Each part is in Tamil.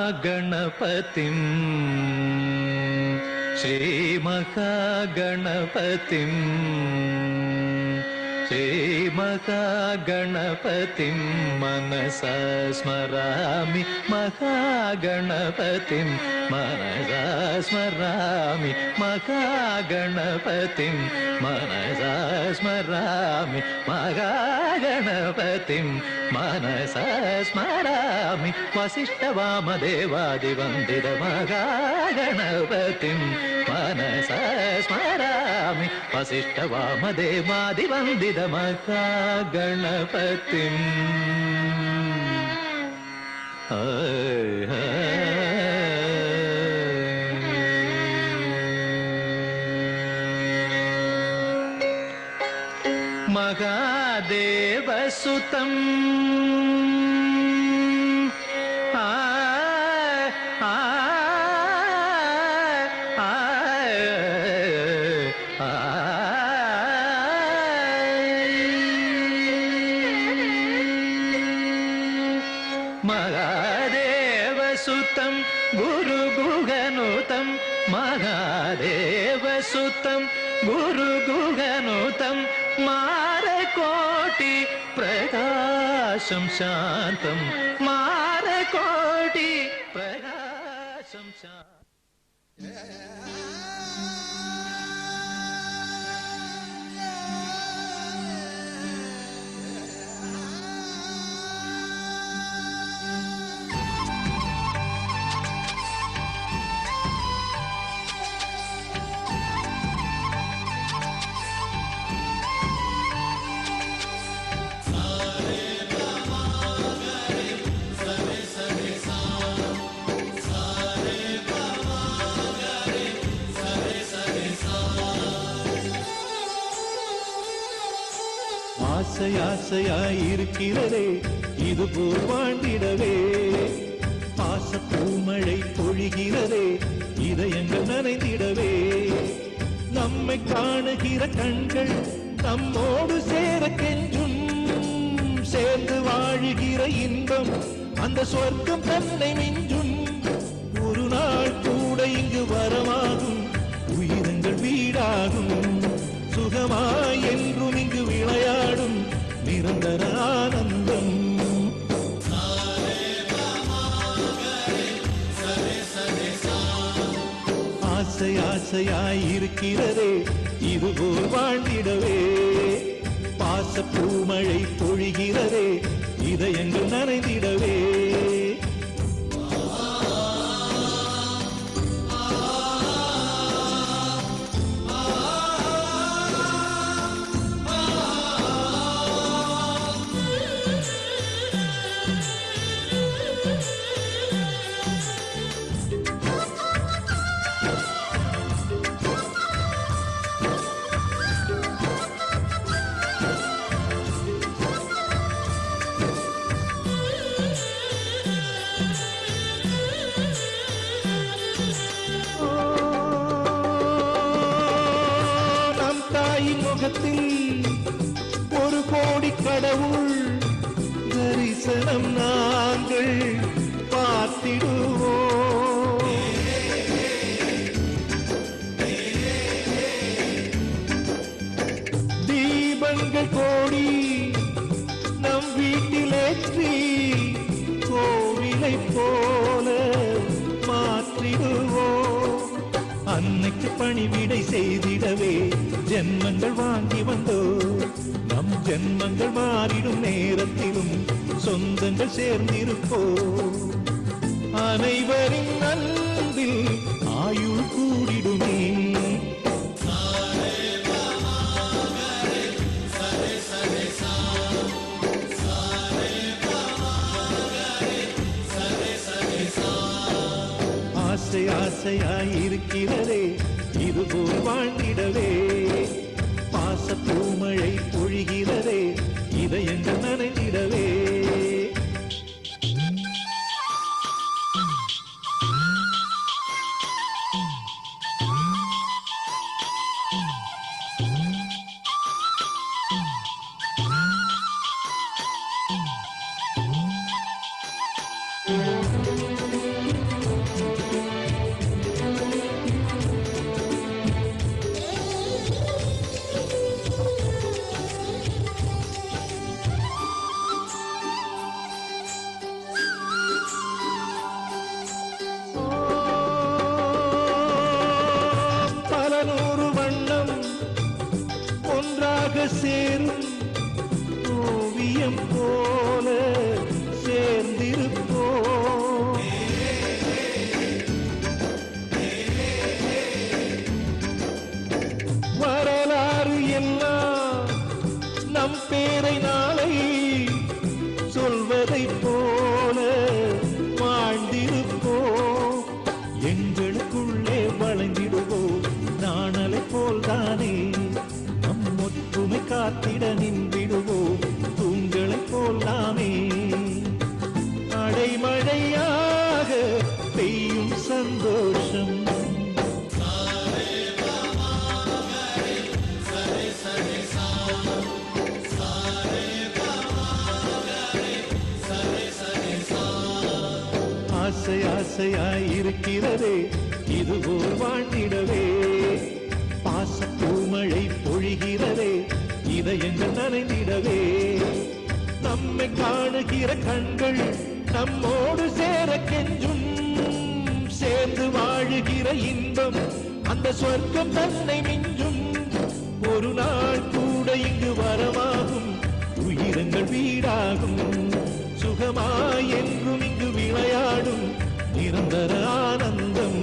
महागणपतिं श्रीमहागणपतिं श्रीमहागणपतिं मनसा स्मरामि महागणपतिं मनसा स्मरामि महागणपतिं मनसा स्मरामि महागणपतिं मनसा स्मरामि वसिष्ठवामदेवादिवन्दित महागणपतिं मनसा स्मरामि वसिष्ठवामदेवादिवन्दित महागणपतिं महादेवसुतं महादेवसुतं गुरुगुहनुतं महादेवसुतं गुरुगुहनुतं मारकोटि प्रकाशं शान्तं मारकोटि प्रकाशं शान्तं ஆசையாசையாயிருக்கிறதே இதுபோல் வாழ்ந்திடவே பாசப்பூமழை பொழிகிறதே இதயங்கள் நனைந்திடவே நம்மை காணுகிற கண்கள் நம்மோடு சேர கெஞ்சும் சேர்ந்து வாழுகிற இன்பம் அந்த சொர்க்கம் தன்னை மிஞ்சும் ஒரு நாள் கூட இங்கு வரமாகும் உயிரங்கள் வீடாகும் சுகமாய் என்றும் இங்கு விளையாடும் நிரந்தர ஆனந்தம் ஆசை ஆசையாயிருக்கிறதே இதுபோல் வாழ்ந்திடவே பாசப்பூமழை பொழிகிறதே இதயங்கள் நனைந்திடவே ஒரு கோடி கடவுள் தரிசனம் நாங்கள் பார்த்திடுவோம் தீபங்கள் கோடி நம் வீட்டிலேற்றி கோவிலை போல மாற்றிடுவோம் அன்னைக்கு பணிவிடை செய்திடவே ஜென்மங்கள் வாங்கி வந்தோ நம் ஜென்மங்கள் மாறிடும் நேரத்திலும் சொந்தங்கள் சேர்ந்திருப்போ அனைவரின் அன்பில் ஆயுள் கூடிடுமே ஆசையாயிருக்கிறதே இதுபோல் வாழ்ந்திடவே பாச பூமழை பொழிகிறதே இதயங்கள் நனைந்திடவே சேரும் ஓவியம் போல சேர்ந்திருப்போ வரலாறு எல்லாம் நம் பேரை நாளை சொல்வதை போல வாழ்ந்திருப்போ எங்களுக்குள்ளே வளைந்திடுவோம் நாணலை போல்தானே ஒற்றுமை காத்திட நின்றிடுவோம் தூங்களை போலாமே அடைமழையாக பெய்யும் சந்தோஷம் ஆசை ஆசையாயிருக்கிறதே இதுபோல் வாழ்ந்திடவே பாச பூமழை பொழிகிறதே இதயங்கள் நனைந்திடவே நம்மை காணுகிற கண்கள் நம்மோடு சேர கெஞ்சும் சேர்ந்து வாழுகிற இன்பம் அந்த சொர்க்கம் தன்னை மிஞ்சும் ஒரு நாள் கூட இங்கு வரமாகும் உயிரங்கள் வீடாகும் சுகமாய் என்றும் இங்கு விளையாடும் நிரந்தர ஆனந்தம்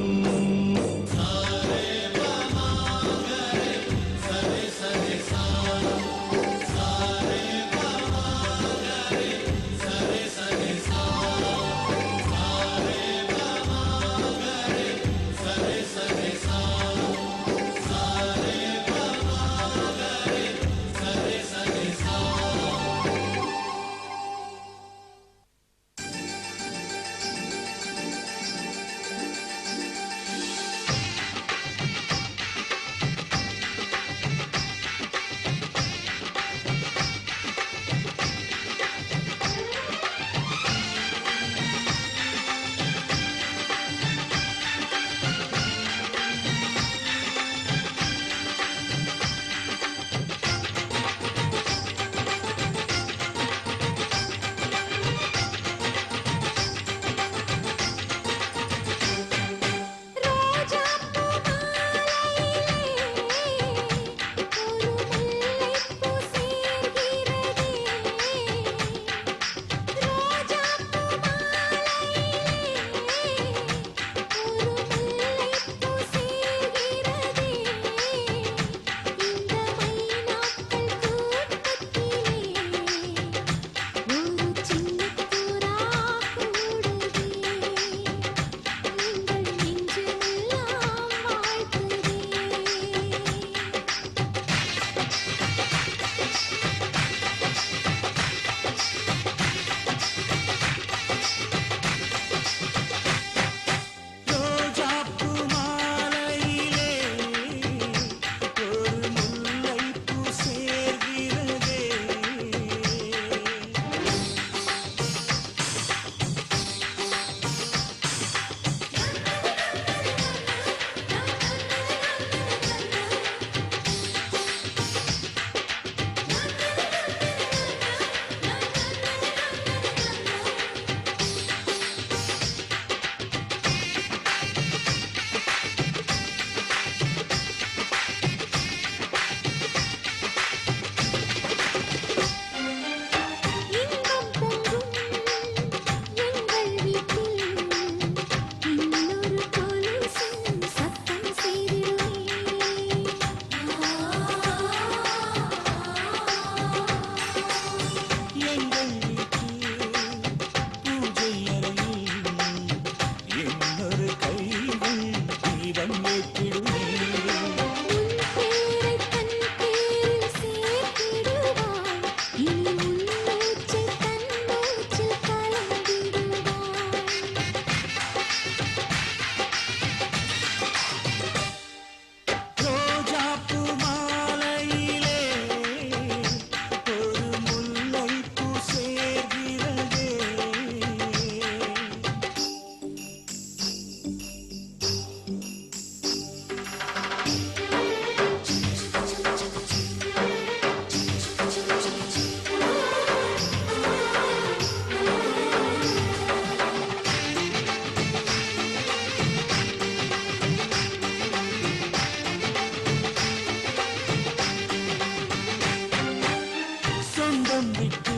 பந்தம் விட்டு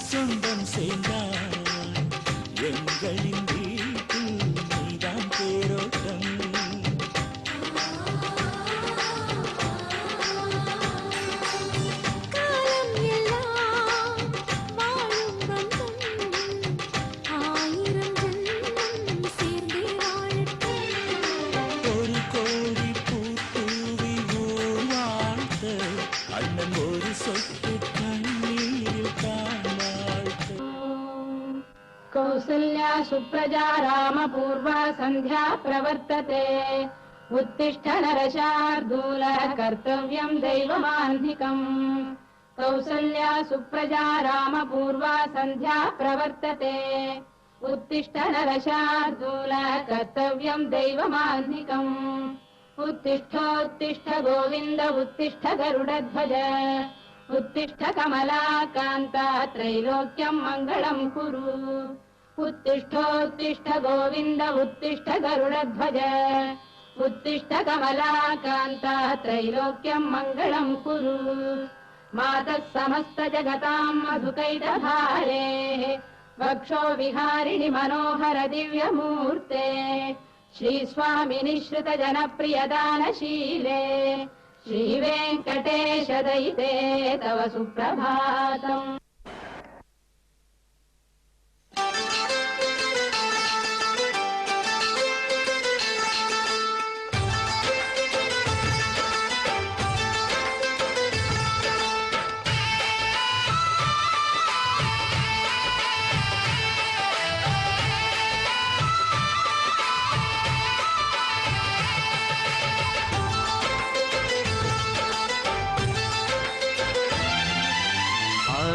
சொந்தம் சேர்ந்தாய் எங்களின் வீட்டில் நீதான் தேரோட்டம் कौसल्या सुप्रजा रामपूर्वा सन्ध्या प्रवर्तते उत्तिष्ठ नरशार्दूल कर्तव्यं दैवमान्धिकम् कौसल्या सुप्रजा रामपूर्वा सन्ध्या प्रवर्तते उत्तिष्ठ नरशार्दूल कर्तव्यं दैवमान्धिकम् उत्तिष्ठोत्तिष्ठ गोविन्द उत्तिष्ठ गरुडध्वज उत्तिष्ठ कमलाकान्ता त्रैलोक्यं मङ्गलं कुरु उत्तिष्ठोत्तिष्ठ गोविन्द उत्तिष्ठ गरुडध्वज उत्तिष्ठ कमलाकान्ता त्रैलोक्यं मङ्गलं कुरु मातः समस्त जगतां मधुकैटभारेः वक्षो विहारिणि मनोहर दिव्यमूर्ते श्रीस्वामि निःश्रित जनप्रियदानशीले श्रीवेङ्कटेश दयिते तव सुप्रभातम्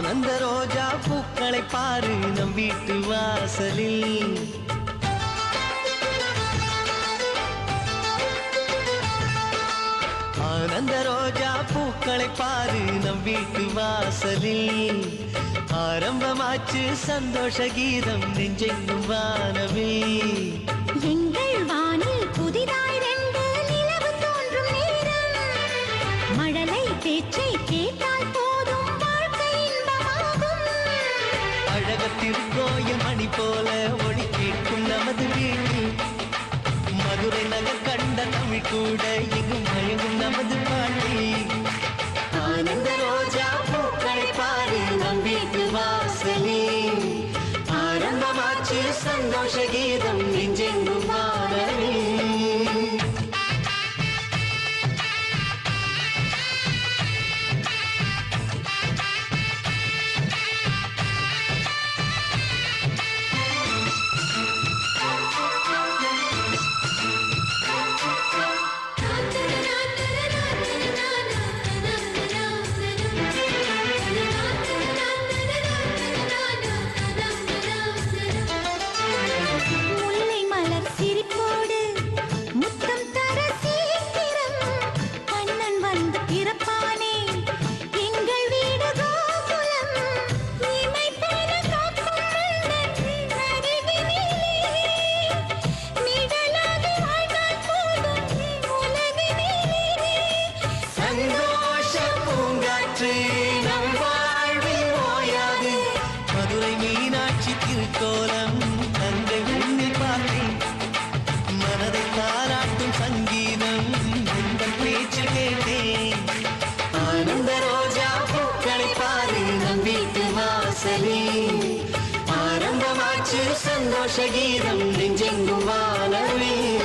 ஆனந்த ரோஜா பூக்களை பாரு நம் வீட்டு வாசலில் ஆனந்த ரோஜா பூக்களை பாரு நம் வீட்டு வாசலில் ஆரம்பமாச்சு சந்தோஷ கீதம் நெஞ்செங்கும் வானவில் எங்கள் வானில் புதிதாய் ரெண்டு நிலவு தோன்றும் நேரம் மழலை பேச்சை கேட்டால் திருக்கோயில் மணி போல ஒளி கேட்கும் நமது வீட்டில் மதுரை நகர் கண்ட தமிழ் கூட இங்கு மயங்கும் நமது பாட்டி ஆனந்த ரோஜா பூக்களை பாரு நம் வீட்டு வாசலில் ஆரம்பமாச்சு சந்தோஷ கீதம் நெஞ்செங்கும் வானவில் கோலம் தந்தை உன்னில் பார்த்தேன் மனதை தாராட்டும் சங்கீதம் உங்கள் பேச்சு கேட்டேன் ஆனந்த ரோஜா பூக்களை பாரு நம் வீட்டு வாசலில் ஆரம்பமாச்சு சந்தோஷ கீதம் நெஞ்செங்கும் வானவில்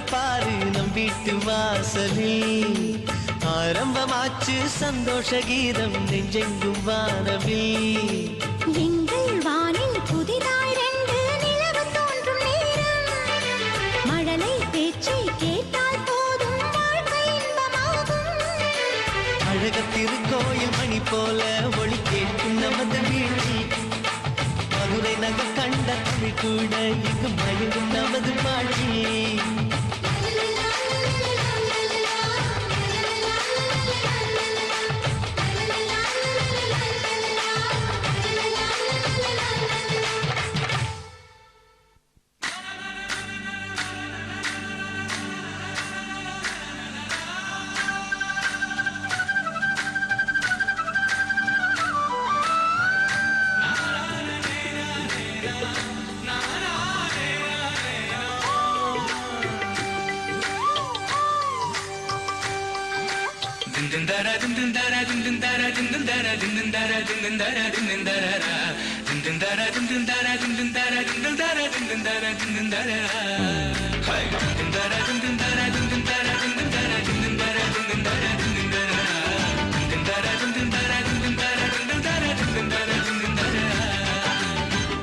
பாரு நம் வீட்டு வாசலில் ஆரம்பமாச்சு சந்தோஷ கீதம் நெஞ்செங்கும் வானவில் எங்கள் வானில் புதிதாய் ரெண்டு நிலவு தோன்றும் நேரம் மழலை பேச்சை கேட்டால் போதும் வாழ்க்கை இன்பமாகும் அழகத்திருக்கோயில் மணி போல ஒளி கேட்கும் நமது வீட்டில் மதுரை நகர் கண்ட தமிழ் கூட இங்கு மயங்கும் நமது பாட்டி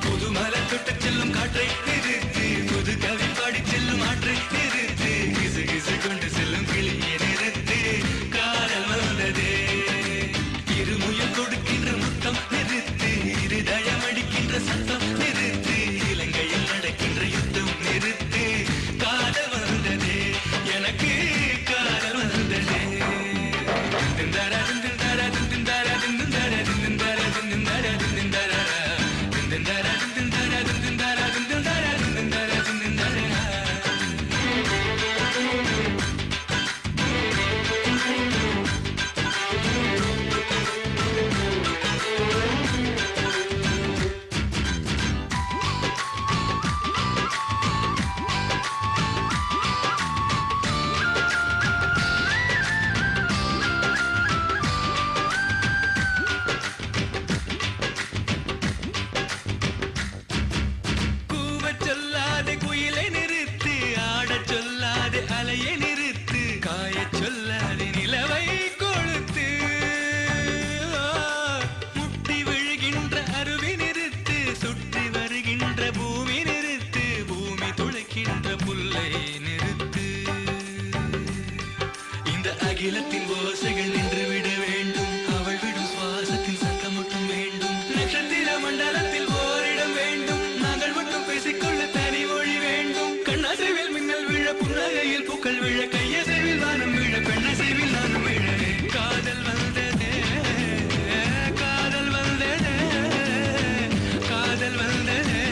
புதுமலை தொட்டு செல்லும் காற்றை நிறுத்து புது கவி பாடி செல்லும் ஆற்றை நிறுத்து கிசு கிசு கொண்டு செல்லும் கிளியை நிறுத்து காதல் வந்ததே இருமுயல் கொடுக்கின்ற முத்தம் நிறுத்து இருதயம் அடிக்கின்ற சத்தம் நிறுத்து இலங்கையில் நடக்கின்ற யுத்தம் நிறுத்து காதல் வந்ததே எனக்கு காதல் வந்ததே திந்தாரா திந்தாரா திந்தாரா திந்தாரா திந்தாரா திந்தாரா திந்தாரா திந்தாரா திந்தாரா திந்தாரா திந்தாரா திந்தாரா திந்தாரா கூவச் சொல்லாதே குயிலை நிறுத்து ஆடச் சொல்லாதே அலையை நிறுத்து காயச் சொல்லாதே நிலவை கொளுத்து முட்டி விழுகின்ற அருவி நிறுத்து சுற்றி வருகின்ற பூமி நிறுத்து பூமி துளைக்கின்ற புல்லை நிறுத்து இந்த அகிலத்தின் ஓசைகள் நின்று விட வேண்டும் அவள் விடும் சுவாசத்தின் சத்தம் மட்டும் வேண்டும் நட்சத்திர மண்டலத்தில் ஓரிடம் வேண்டும் நாங்கள் மட்டும் பேசிக்கொள்ள தனி மொழி வேண்டும் கண்ணசைவில் மின்னல் விழ புன்னகையில் பூக்கள் விழ கையசைவில் வானம் விழ பெண்ணசைவில் நானும் விழ காதல் வந்ததே காதல் வந்ததே காதல் வந்ததே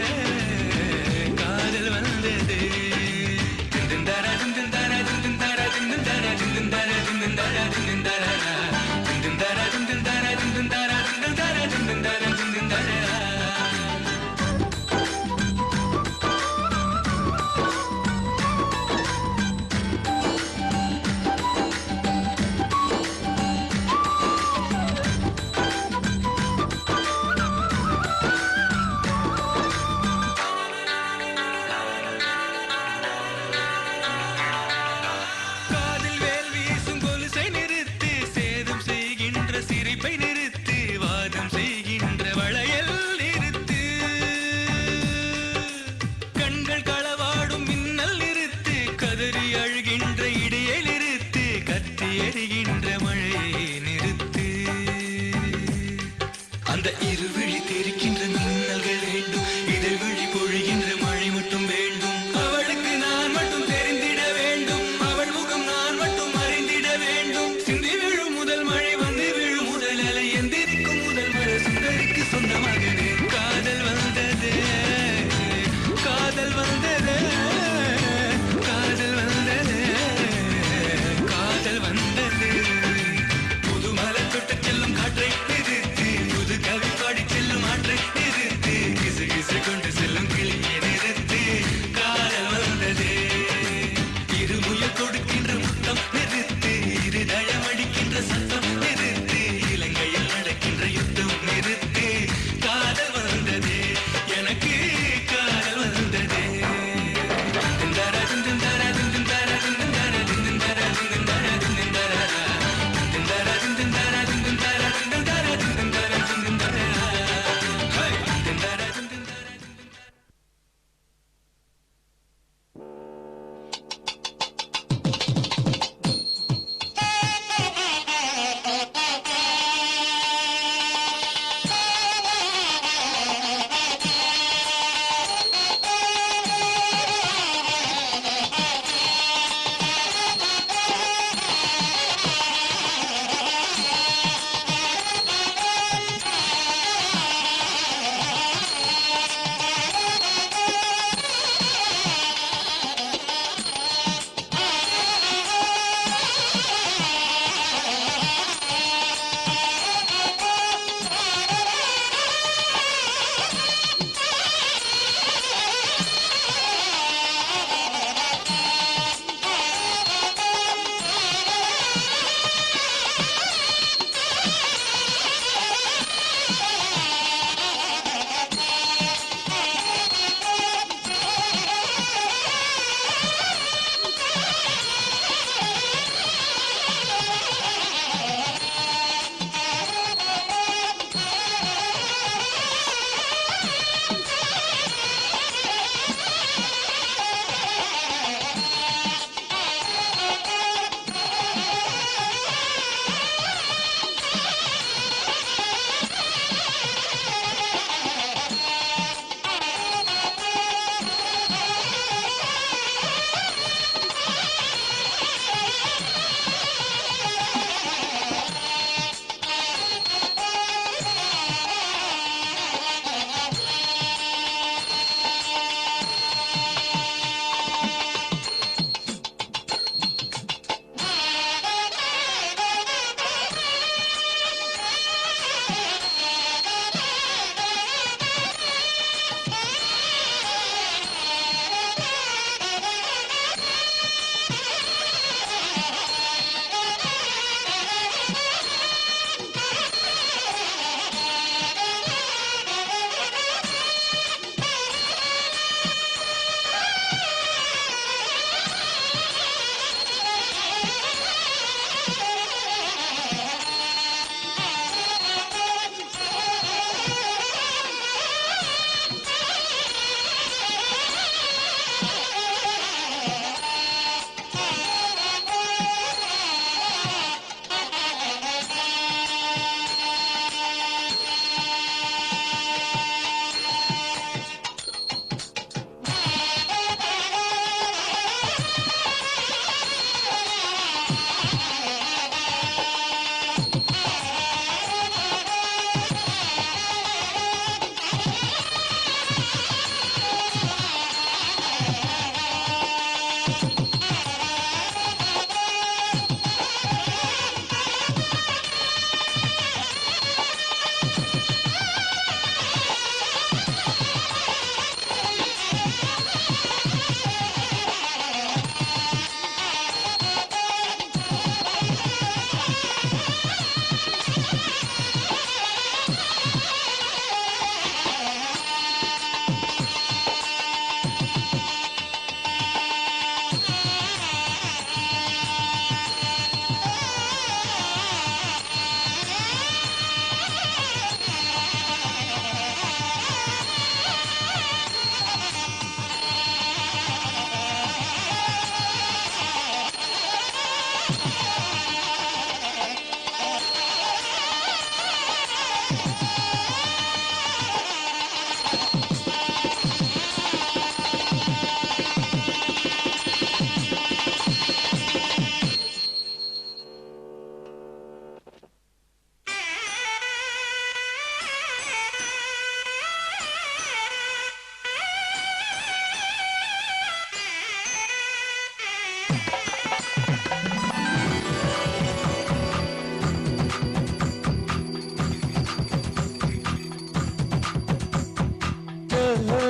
காதல் வந்ததே திந்தாரா திந்தாரா திந்தாரா திந்தாரா திந்தாரா திந்தாரா திந்தாரா திந்தாரா திந்தாரா திந்தாரா திந்தாரா திந்தாரா திந்தாரா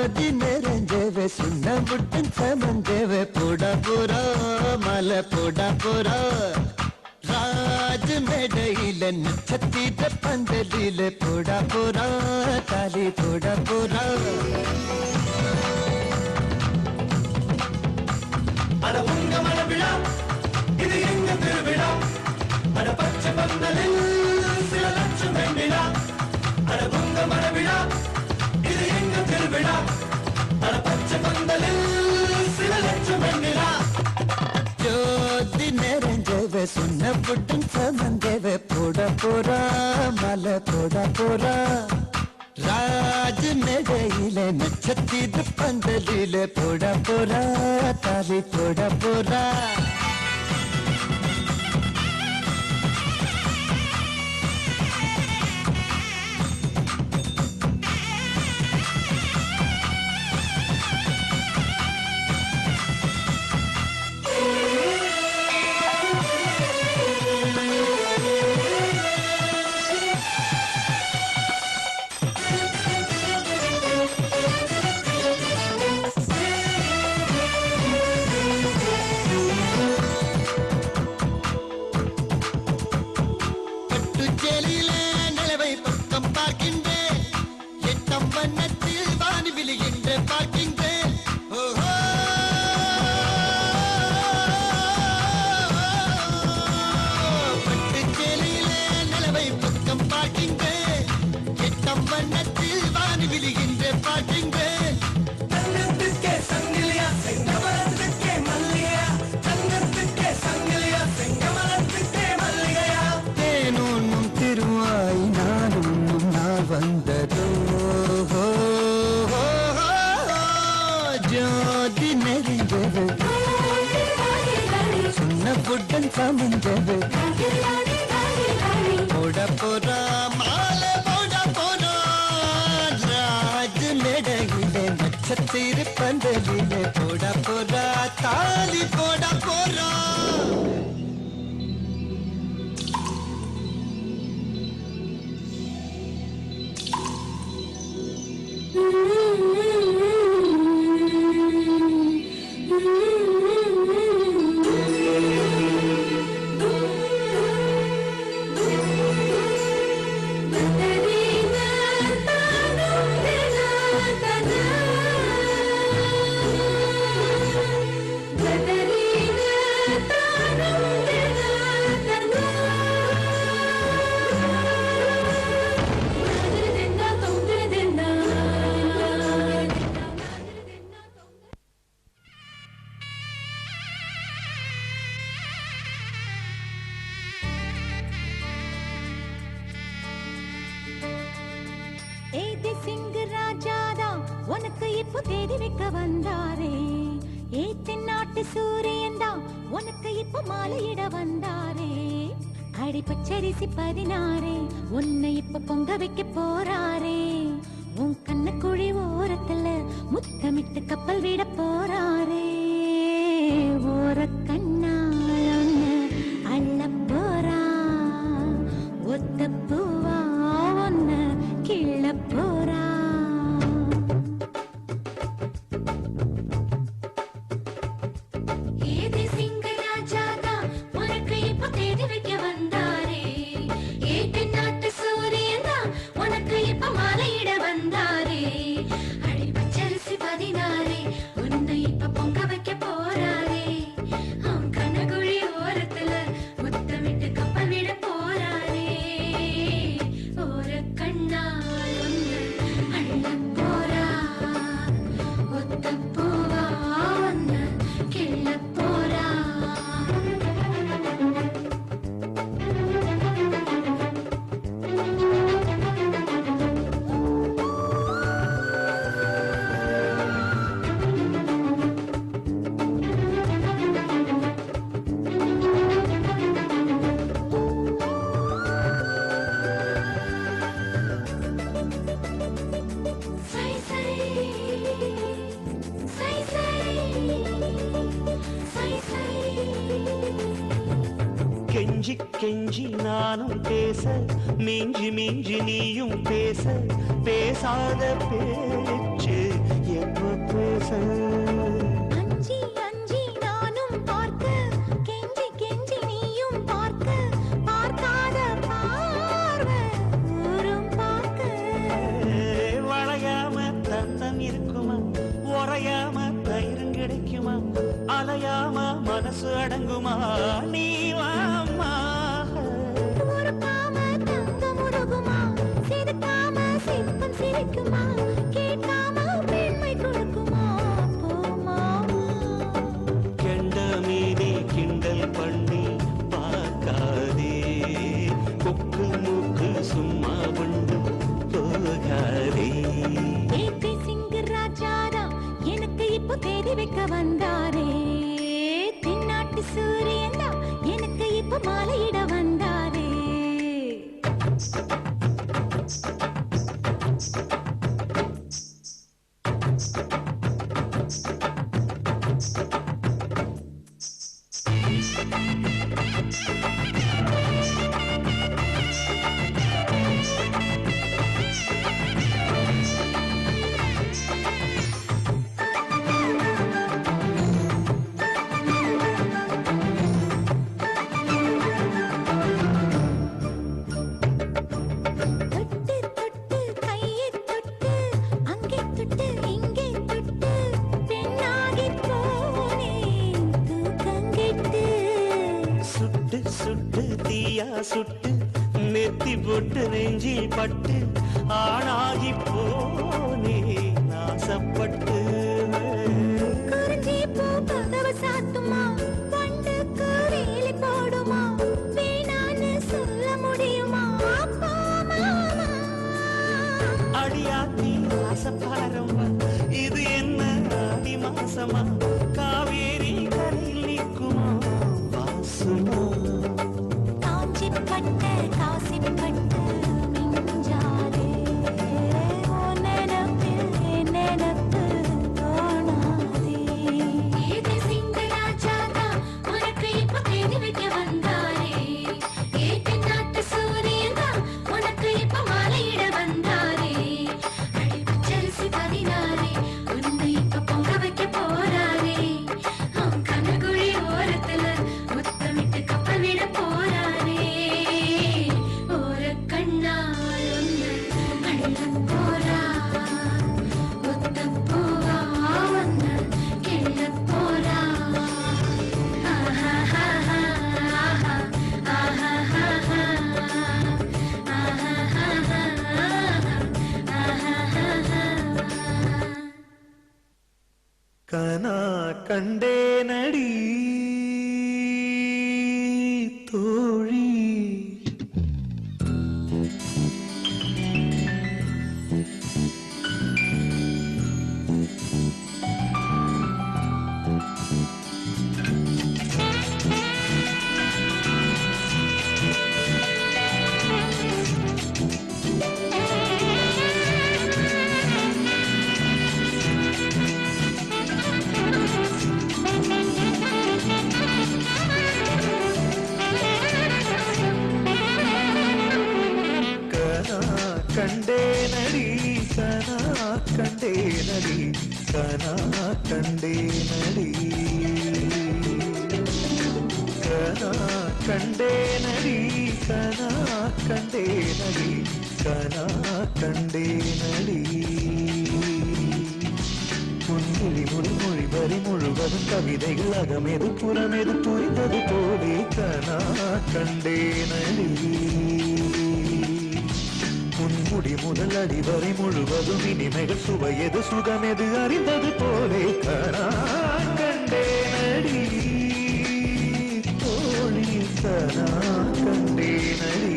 ஜோதி நிறைஞ்சவே சுண்ண முட்டன் சமந்தேவே போடா போரா மலை போடா போரா ராஜ மேடையில நட்சத்திர பந்தலில போடா போரா தாலி போடா போரா அட உங்க மனவிழா இது எங்க திருவிழா அட பச்சை பந்தலில் சில லட்சம் வெண்ணிலா அட உங்க மனவிழா இது எங்க திருவிழா அட பச்சை பந்தலில் சில லட்சம் வெண்ணிலா ஜோதி நிறைஞ்சவே சுண்ண புட்டன் சமந்தேவே போடா போரா மலை போடா போரா ராஜ மேடையில நட்சத்திர பந்தலில போடா போரா தாலி போடா போரா புட்டன் சமந்தது போட போரா மாலை போட போரா ராஜ மேடையிலே நட்சத்திர பந்தலிலே போட போரா தாலி போட போரா உனக்கு இப்போ தேடி வைக்க வந்தாரே ஏத்தநாட்டு சூரியன் தான் உனக்கு இப்போ மாலையிட வந்தாரே அடி பச்சரிசி 16 உன்னை இப்போ பொங்க வைக்க போறாரே உன் கண்ணு குழி ஓரத்துல முத்தமிட்டு கப்பல் விட போறாரே ஓர கண்ணால் ஒன்னு அள்ள போறா ஒத்த பூவா ஒன்னு கிள்ள போறா கெஞ்சி கெஞ்சி நானும் பேச மிஞ்சி மிஞ்சி நீயும் பேச பேசாத பேச்சு அலையாம மனசு அடங்குமா நீ வாம்மா உருப்பாம தங்கம் உருகுமா சிரிக்காம சிற்பம் சிரிக்குமா கேட்காம பெண்மை கொடுக்குமா போமா கெண்ட மீதி கிண்டல் பண்ணி பார்க்காதே கொக்கு மூக்கு சும்மா உண்டு போகாதே ஏபி சிங்க ராஜாரா எனக்கு இப்போ தேடி வைக்க வந்தாரே தென்னாட்டு சூரியன் தான் எனக்கு இப்போ மாலையிட வந்தாரே சுட்டு தீயா சுட்டு நெத்தி போட்டு நெஞ்சில் பட்டு ஆணாகி போனே நாசப்பட்டு குறிஞ்சி பூ கதவு சாத்துமா பண்டுக்கு வேலி போடுமா வேணான்னு சொல்ல முடியுமா அடியாத்தி ஆசப்பாரம்மா இது என்ன ஆடி மாசமா காவேரி கரையில் நிற்குமா வாசுமா காஞ்சிப்பட்ட காசிப்பட்டு மிஞ்சாதே நினப்பு தோணாதே ஏது சிங்க ராஜாதா உனக்கு இப்போ தேடி வைக்க வந்தாரே ஏட்டு நாட்டு சூரியன் தான் உனக்கு இப்போ மாலையிட வந்தாரே அடி பச்சரிசி பதினாரே உன்னை இப்போ பொங்க வைக்க போறாரே கனகுழி ஓரத்துல முத்தமிட்டு கப்பல் விட போறாரே ஒரு கண்ணால் ஒன்று அள்ள போறா முத்த பூவா ஒன்று கிள்ள போறா கனா கண்டே நடி தோழி கண்டே நடி கனா கண்டே நடி கனா கண்டே நடி கனா கண்டே நடி கனா கண்டே நடி கனா கண்டே நடி முன்மொழி மொழி வரி முழுவதும் கவிதைகள் அகமெது புறமெது புரிந்தது போலே கனா கண்டே நடி முன்முடி முதல் அடி வரை முழுவதும் இனிமைகள் சுவையது சுகமெது அறிந்தது போலே கனா கண்டே நடி தோழி கனா கண்டே நடி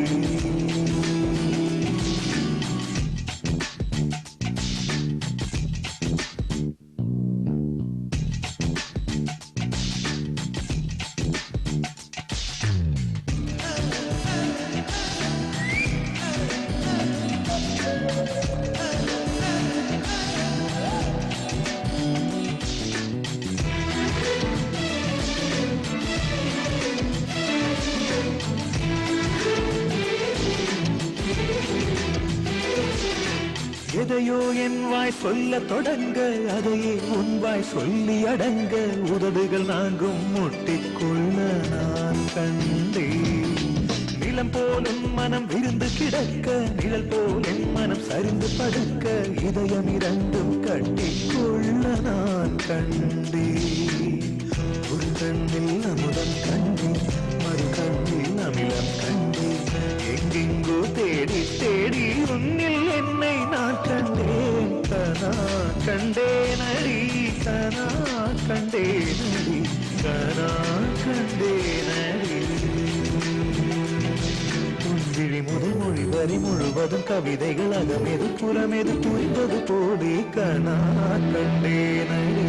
எதையோ என் வாய் சொல்ல தொடங்க அதையே உன் வாய் சொல்லி அடங்க உதடுகள் நாங்கும் முட்டிக்கொள்ள நான் கண்டேன் நிலம் போலும் மனம் விருந்து கிடக்க நிழல் போல் என் மனம் சரிந்து படுக்க இதயம் இரண்டும் கட்டிக்கொள்ள நான் கண்டேன் ஒரு கண்ணில் அமுதம் கண்டேன், மறு கண்ணில் அமிலம் கண்டேன். எங்கெங்கோ தேடி தேடி உன்னில் என்னை நான் கண்டேன். கனா கண்டேனடி, கனா கண்டேனடி, கனா கண்டேனடி. உன்விழி முதல் மொழி வரி முழுவதும் கவிதைகள் அகமெது புறமெது புரிந்தது போலே கனா கண்டேனடி.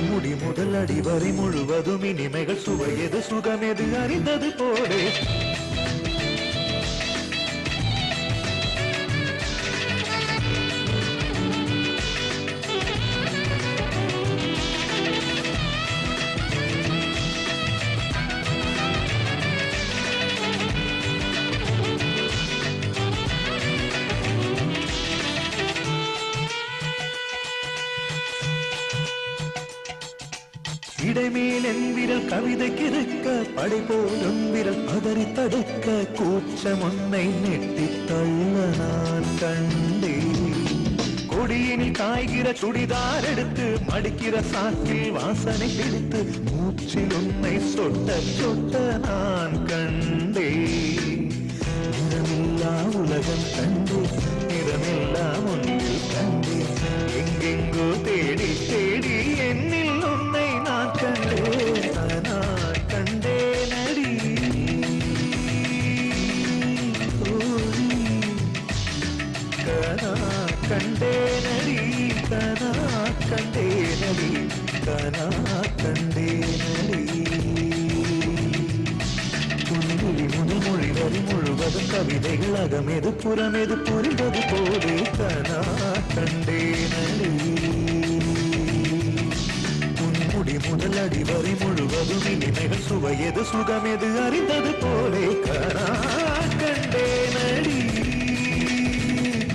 முடி முதல் அடி வரி முழுவதும் இனிமைகள் சுவையது சுகமெது அறிந்தது போலே. இடைமேல் என் விரல் கவிதைக்கு இருக்க, படை போலும் விரல் பதறி தடுக்க, கூச்சம் உன்னை நெட்டி தள்ள நான் கண்டேன். கொடியினில் காய்கிற சுடிதார் எடுத்து மடிக்கிற சாக்கில் வாசனை பிடித்து, மூச்சில் உன்னை சொட்ட சொட்ட நான் கண்டேன். நிறமில்லா உலகம் கண்டேன், நிறமில்லா ஒன்றில் கண்டேன். எங்கெங்கோ தேடி தேடி என்னில் உன்னை நான் கண்டேன். நான் கண்டேனடி ஓடி, கனா கண்டேனடி, கனா கண்டேனடி, கனா கண்டேனடி. துணிமொழி முதல் மொழி வரி முழுவதும் கவிதைகள் அகமெது புறமெது புரிந்தது போலே கனா கண்டேனடி. உன்முடி முதல் அடி வரி முழுவதும் இனிமைகள் சுவையது சுகமெது அறிந்தது போலே கனா கண்டேனடி.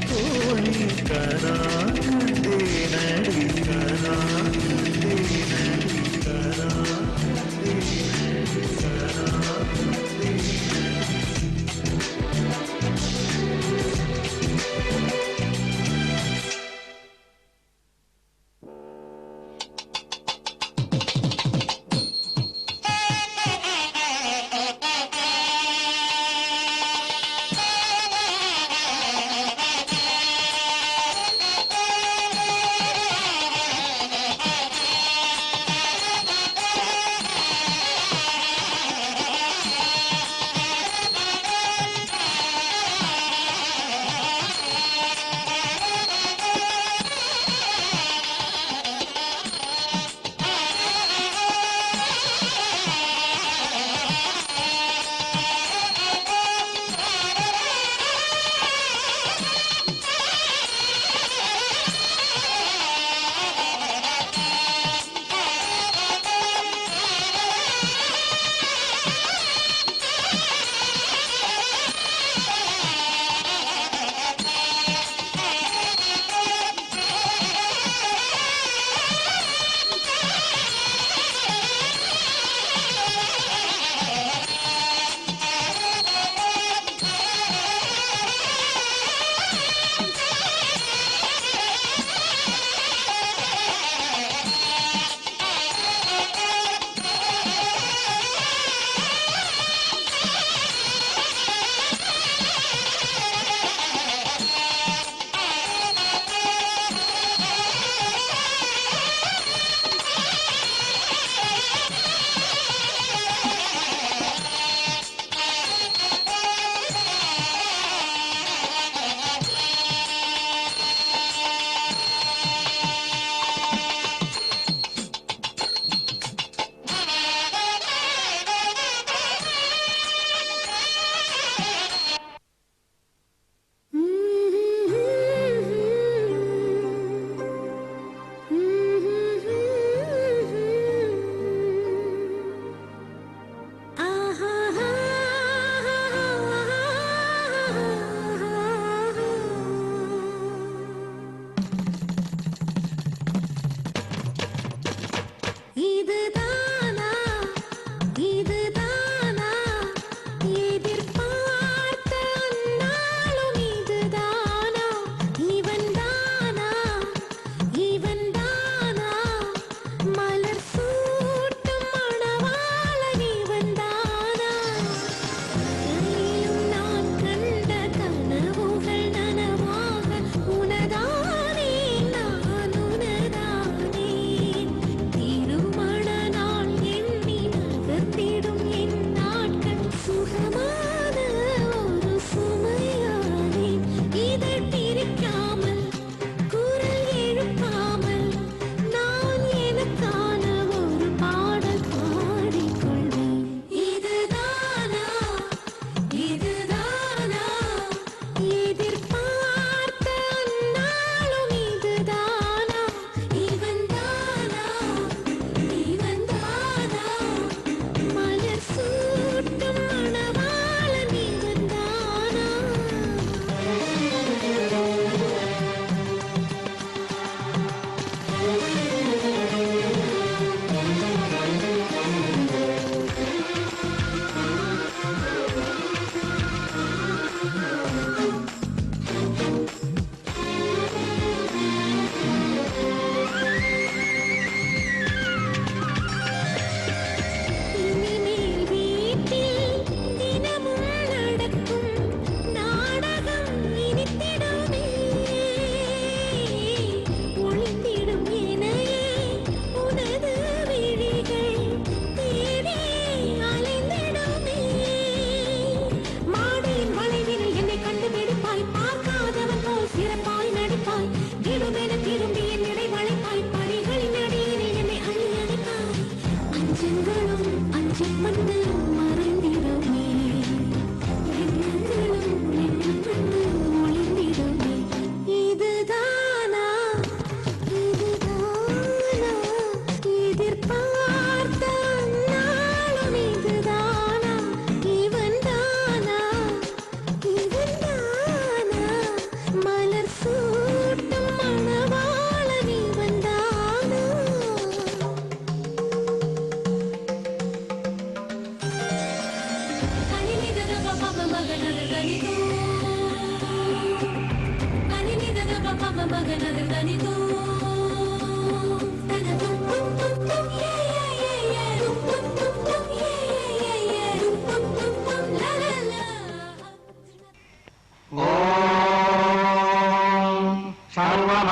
தோழி கனா கண்டேனடி, கனா கண்டேனடி, கனா கண்டேனடி, கனா கண்டேனடி.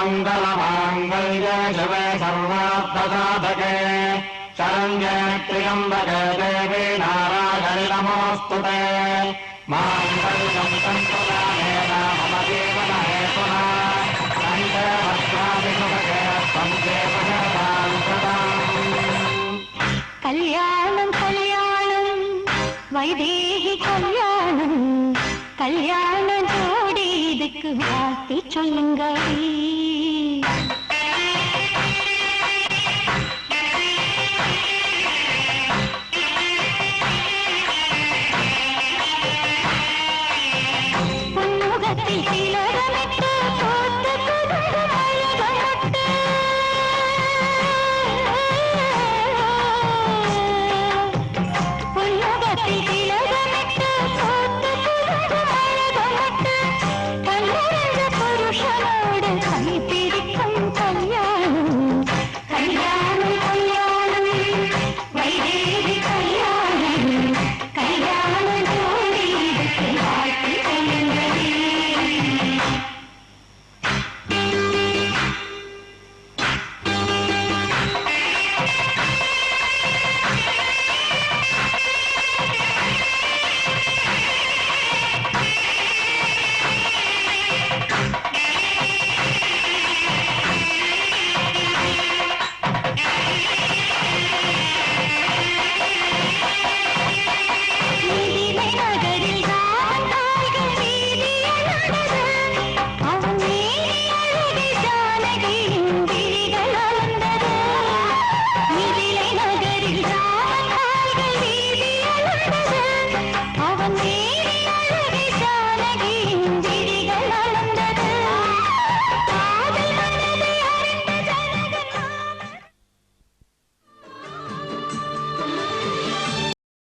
सर्वमङ्गलमाङ्गल्ये शिवे सर्वार्थसाधके शरण्ये त्र्यम्बके देवी नारायणि नमोऽस्तुते माङ्गल्यं तन्तुदानेन मम जीवनहेतुना कण्ठे भद्रादिशुभगे त्वं देवशरदां सदाम् கல்யாணம் கல்யாணம் வைதேகி கல்யாணம் கல்யாண ஜோடி இதுக்கு வாழ்த்து சொல்லுங்க